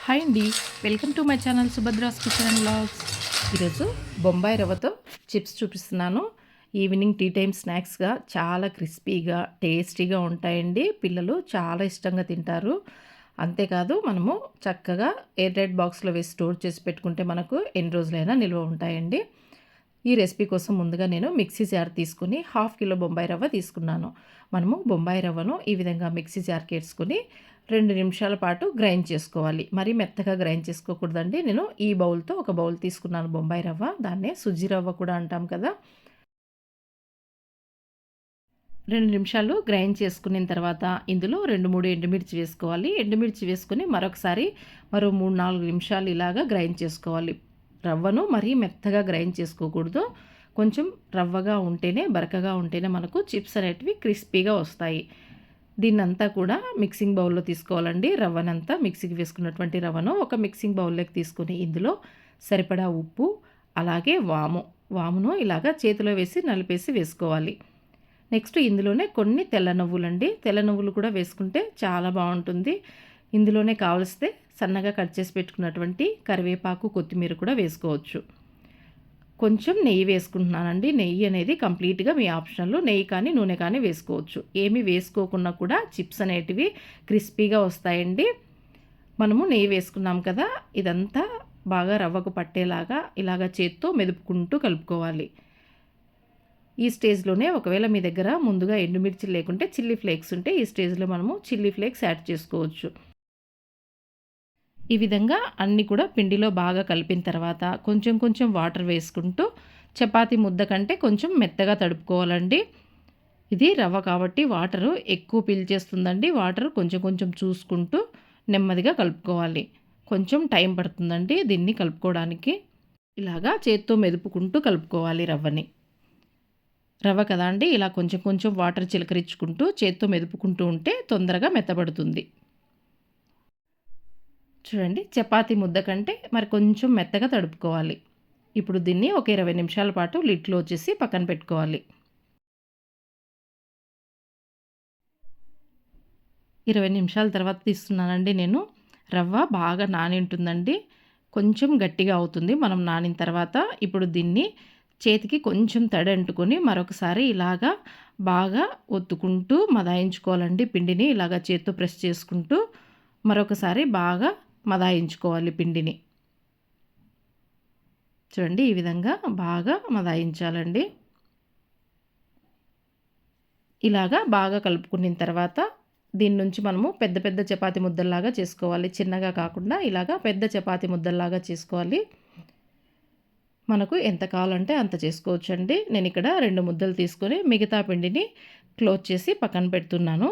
Hi అండి. Welcome to my channel Subhadra's kitchen and vlogs. ఈరోజు బొంబాయి రవ్వతో చిప్స్ చూపిస్తున్నాను. ఈవినింగ్ టీ టైమ్ స్నాక్స్గా చాలా క్రిస్పీగా టేస్టీగా ఉంటాయండి. పిల్లలు చాలా ఇష్టంగా తింటారు. అంతేకాదు మనము చక్కగా ఎయిర్ టైట్ బాక్స్లో వేసి స్టోర్ చేసి పెట్టుకుంటే మనకు ఎన్ని రోజులైనా నిల్వ ఉంటాయండి. ఈ రెసిపీ కోసం ముందుగా నేను మిక్సీ జార్ తీసుకుని 1/2 కిలో బొంబాయి రవ్వ తీసుకున్నాను. మనము బొంబాయి రవ్వను ఈ విధంగా మిక్సీ జార్కి వేసుకుని 2 నిమిషాల పాటు గ్రైండ్ చేసుకోవాలి. మరీ మెత్తగా గ్రైండ్ చేసుకోకూడదండి. నేను ఈ బౌల్తో ఒక బౌల్ తీసుకున్నాను బొంబాయి రవ్వ. దాన్నే సుజ్జి రవ్వ కూడా అంటాం కదా. 2 నిమిషాలు గ్రైండ్ చేసుకున్న తర్వాత ఇందులో 2, 3 ఎండుమిర్చి వేసుకోవాలి. ఎండుమిర్చి వేసుకొని మరొకసారి మరో 3, 4 నిమిషాలు ఇలాగా గ్రైండ్ చేసుకోవాలి. రవ్వను మరీ మెత్తగా గ్రైండ్ చేసుకోకూడదు. కొంచెం రవ్వగా ఉంటేనే, బరకగా ఉంటేనే మనకు చిప్స్ అనేటివి క్రిస్పీగా వస్తాయి. దీన్నంతా కూడా మిక్సింగ్ బౌల్‌లో తీసుకోవాలండి. రవ్వనంతా మిక్సీకి వేసుకున్నటువంటి రవ్వను ఒక మిక్సింగ్ బౌల్‌లోకి తీసుకొని ఇందులో సరిపడా ఉప్పు, అలాగే వామును ఇలాగా చేతిలో వేసి నలిపేసి వేసుకోవాలి. నెక్స్ట్ ఇందులోనే కొన్ని తెల్ల నువ్వులండి. తెల్ల నువ్వులు కూడా వేసుకుంటే చాలా బావుంటుంది. ఇందులోనే కావలిస్తే సన్నగా కట్ చేసి పెట్టుకున్నటువంటి కరివేపాకు, కొత్తిమీర కూడా వేసుకోవచ్చు. కొంచెం నెయ్యి వేసుకుంటున్నానండి. నెయ్యి అనేది కంప్లీట్‌గా మీ ఆప్షనల్. నెయ్యి కానీ, నూనె కానీ వేసుకోవచ్చు. ఏమి వేసుకోకున్నా కూడా చిప్స్ అనేటివి క్రిస్పీగా వస్తాయండి. మనము నెయ్యి వేసుకున్నాం కదా, ఇదంతా బాగా రవ్వకు పట్టేలాగా ఇలాగ చేత్తో మెదుపుకుంటూ కలుపుకోవాలి. ఈ స్టేజ్‌లోనే ఒకవేళ మీ దగ్గర ముందుగా ఎండుమిర్చి లేకుంటే చిల్లీ ఫ్లేక్స్ ఉంటే ఈ స్టేజ్‌లో మనము చిల్లీ ఫ్లేక్స్ యాడ్ చేసుకోవచ్చు. ఈ విధంగా అన్నీ కూడా పిండిలో బాగా కలిపిన తర్వాత కొంచెం కొంచెం వాటర్ వేసుకుంటూ చపాతీ ముద్ద కంటే కొంచెం మెత్తగా తడుపుకోవాలండి. ఇది రవ్వ కాబట్టి వాటరు ఎక్కువ పీల్చేస్తుందండి. వాటర్ కొంచెం కొంచెం చూసుకుంటూ నెమ్మదిగా కలుపుకోవాలి. కొంచెం టైం పడుతుందండి దీన్ని కలుపుకోవడానికి. ఇలాగా చేత్తో మెదుపుకుంటూ కలుపుకోవాలి రవ్వని. రవ్వ కదా అండి, ఇలా కొంచెం కొంచెం వాటర్ చిలకరించుకుంటూ చేత్తో మెదుపుకుంటూ ఉంటే తొందరగా మెత్తబడుతుంది. చూడండి, చపాతీ ముద్ద కంటే మరి కొంచెం మెత్తగా తడుపుకోవాలి. ఇప్పుడు దీన్ని ఒక 20 నిమిషాల పాటు లిడ్ క్లోజ్ చేసి పక్కన పెట్టుకోవాలి. 20 నిమిషాల తర్వాత తీస్తున్నానండి నేను. రవ్వ బాగా నాని ఉంటుందండి. కొంచెం గట్టిగా అవుతుంది మనం నానిన తర్వాత. ఇప్పుడు దీన్ని చేతికి కొంచెం తడి అంటుకొని మరొకసారి ఇలాగా బాగా ఒత్తుకుంటూ మదాయించుకోవాలండి పిండిని. ఇలాగా చేత్తో ప్రెస్ చేసుకుంటూ మరొకసారి బాగా మదాయించుకోవాలి పిండిని. చూడండి, ఈ విధంగా బాగా మదాయించాలండి. ఇలాగా బాగా కలుపుకున్న తర్వాత దీని నుంచి మనము పెద్ద పెద్ద చపాతీ ముద్దల్లాగా చేసుకోవాలి. చిన్నగా కాకుండా ఇలాగా పెద్ద చపాతీ ముద్దల్లాగా చేసుకోవాలి. మనకు ఎంత కావాలంటే అంత చేసుకోవచ్చండి. నేను ఇక్కడ 2 ముద్దలు తీసుకొని మిగతా పిండిని క్లోజ్ చేసి పక్కన పెడుతున్నాను.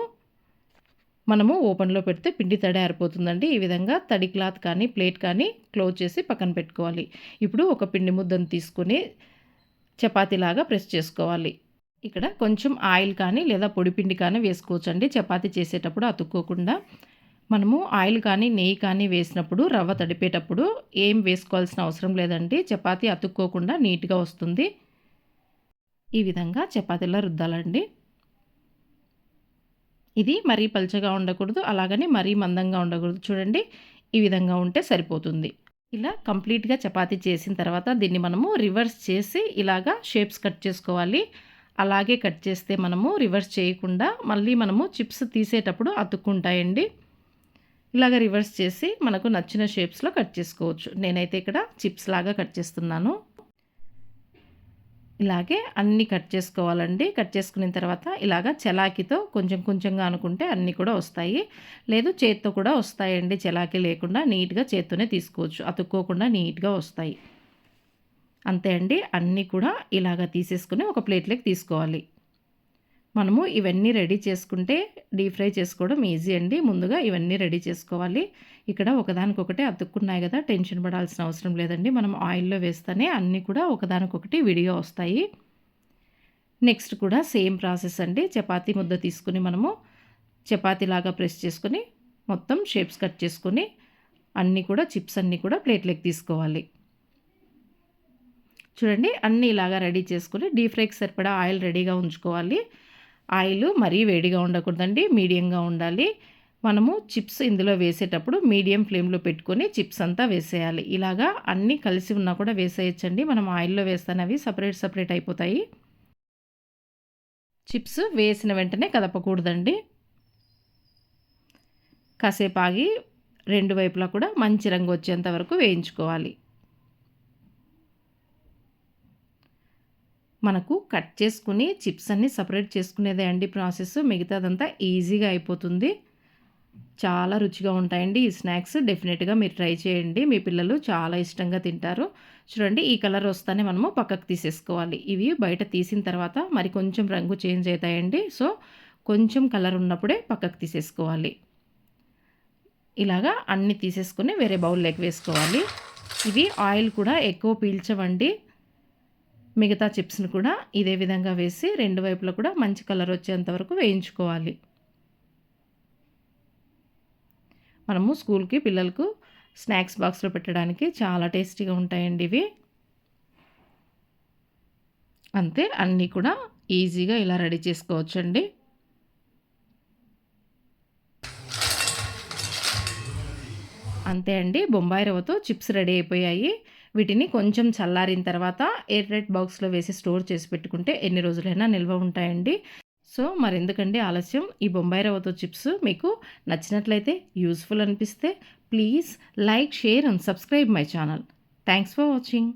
మనము ఓపెన్‌లో పెడితే పిండి తడి ఆరిపోతుందండి. ఈ విధంగా తడి క్లాత్ కానీ, ప్లేట్ కానీ క్లోజ్ చేసి పక్కన పెట్టుకోవాలి. ఇప్పుడు ఒక పిండి ముద్దను తీసుకొని చపాతీలాగా ప్రెస్ చేసుకోవాలి. ఇక్కడ కొంచెం ఆయిల్ కానీ లేదా పొడి పిండి కానీ వేసుకోవచ్చండి. చపాతీ చేసేటప్పుడు అతుక్కోకుండా. మనము ఆయిల్ కానీ, నెయ్యి కానీ వేసినప్పుడు రవ్వ తడిపేటప్పుడు ఏం వేసుకోవాల్సిన అవసరం లేదండి. చపాతీ అతుక్కోకుండా నీట్‌గా వస్తుంది. ఈ విధంగా చపాతీలా రుద్దాలండి. ఇది మరీ పల్చగా ఉండకూడదు, అలాగని మరీ మందంగా ఉండకూడదు. చూడండి, ఈ విధంగా ఉంటే సరిపోతుంది. ఇలా కంప్లీట్‌గా చపాతీ చేసిన తర్వాత దీన్ని మనము రివర్స్ చేసి ఇలాగా షేప్స్ కట్ చేసుకోవాలి. అలాగే కట్ చేస్తే మనము రివర్స్ చేయకుండా మళ్ళీ మనము చిప్స్ తీసేటప్పుడు అతుక్కుంటాయండి. ఇలాగ రివర్స్ చేసి మనకు నచ్చిన షేప్స్‌లో కట్ చేసుకోవచ్చు. నేనైతే ఇక్కడ చిప్స్ లాగా కట్ చేస్తున్నాను. ఇలాగే అన్నీ కట్ చేసుకోవాలండి. కట్ చేసుకున్న తర్వాత ఇలాగ చలాకీతో కొంచెం కొంచెంగా అనుకుంటే అన్నీ కూడా వస్తాయి. లేదు చేత్తో కూడా వస్తాయండి. చలాకీ లేకుండా నీట్‌గా చేత్తోనే తీసుకోవచ్చు. అతుక్కోకుండా నీట్‌గా వస్తాయి. అంతే అండి. అన్నీ కూడా ఇలాగ తీసేసుకొని ఒక ప్లేట్‌లోకి తీసుకోవాలి. మనము ఇవన్నీ రెడీ చేసుకుంటే డీప్ ఫ్రై చేసుకోవడం ఈజీ అండి. ముందుగా ఇవన్నీ రెడీ చేసుకోవాలి. ఇక్కడ ఒకదానికొకటి అతుక్కున్నాయి కదా, టెన్షన్ పడాల్సిన అవసరం లేదండి. మనం ఆయిల్‌లో వేస్తేనే అన్నీ కూడా ఒకదానికొకటి విడిగా వస్తాయి. నెక్స్ట్ కూడా సేమ్ ప్రాసెస్ అండి. చపాతీ ముద్ద తీసుకొని మనము చపాతీలాగా ప్రెస్ చేసుకొని మొత్తం షేప్స్ కట్ చేసుకొని అన్నీ కూడా చిప్స్ అన్నీ కూడా ప్లేట్‌లోకి తీసుకోవాలి. చూడండి, అన్నీ ఇలాగా రెడీ చేసుకొని డీప్ ఫ్రైకి సరిపడా ఆయిల్ రెడీగా ఉంచుకోవాలి. ఆయిల్ మరీ వేడిగా ఉండకూడదండి, మీడియంగా ఉండాలి. మనము చిప్స్ ఇందులో వేసేటప్పుడు మీడియం ఫ్లేమ్‌లో పెట్టుకొని చిప్స్ అంతా వేసేయాలి. ఇలాగా అన్నీ కలిసి ఉన్నా కూడా వేసేయొచ్చండి. మనం ఆయిల్‌లో వేస్తేనే అవి సెపరేట్ అయిపోతాయి. చిప్స్ వేసిన వెంటనే కదపకూడదండి. కాసేపు ఆగి 2 వైపులా కూడా మంచి రంగు వచ్చేంత వరకు వేయించుకోవాలి. మనకు కట్ చేసుకుని చిప్స్ అన్నీ సెపరేట్ చేసుకునేదే అండి ప్రాసెస్. మిగతాదంతా ఈజీగా అయిపోతుంది. చాలా రుచిగా ఉంటాయండి ఈ స్నాక్స్. డెఫినిట్‌గా మీరు ట్రై చేయండి. మీ పిల్లలు చాలా ఇష్టంగా తింటారు. చూడండి ఈ కలర్ వస్తానే మనము పక్కకు తీసేసుకోవాలి. ఇవి బయట తీసిన తర్వాత మరి కొంచెం రంగు చేంజ్ అయితాయండి. సో, కొంచెం కలర్ ఉన్నప్పుడే పక్కకు తీసేసుకోవాలి. ఇలాగా అన్నీ తీసేసుకొని వేరే బౌల్‌లోకి వేసుకోవాలి. ఇవి ఆయిల్ కూడా ఎక్కువ పీల్చవండి. మిగతా చిప్స్‌ని కూడా ఇదే విధంగా వేసి 2 వైపులా కూడా మంచి కలర్ వచ్చేంత వరకు వేయించుకోవాలి. మనము స్కూల్‌కి పిల్లలకు స్నాక్స్ బాక్స్‌లో పెట్టడానికి చాలా టేస్టీగా ఉంటాయండి ఇవి. అంతే అన్నీ కూడా ఈజీగా ఇలా రెడీ చేసుకోవచ్చండి. అంతే అండి. బొంబాయి రవ్వతో చిప్స్ రెడీ అయిపోయాయి. వీటిని కొంచెం చల్లారిన తర్వాత ఎయిర్ టైట్ బాక్స్‌లో వేసి స్టోర్ చేసి పెట్టుకుంటే ఎన్ని రోజులైనా నిల్వ ఉంటాయండి. సో, మరెందుకండి ఆలస్యం? ఈ బొంబాయి రవ్వతో చిప్స్ మీకు నచ్చినట్లయితే, యూజ్‌ఫుల్ అనిపిస్తే please like, share and subscribe my channel. Thanks for watching.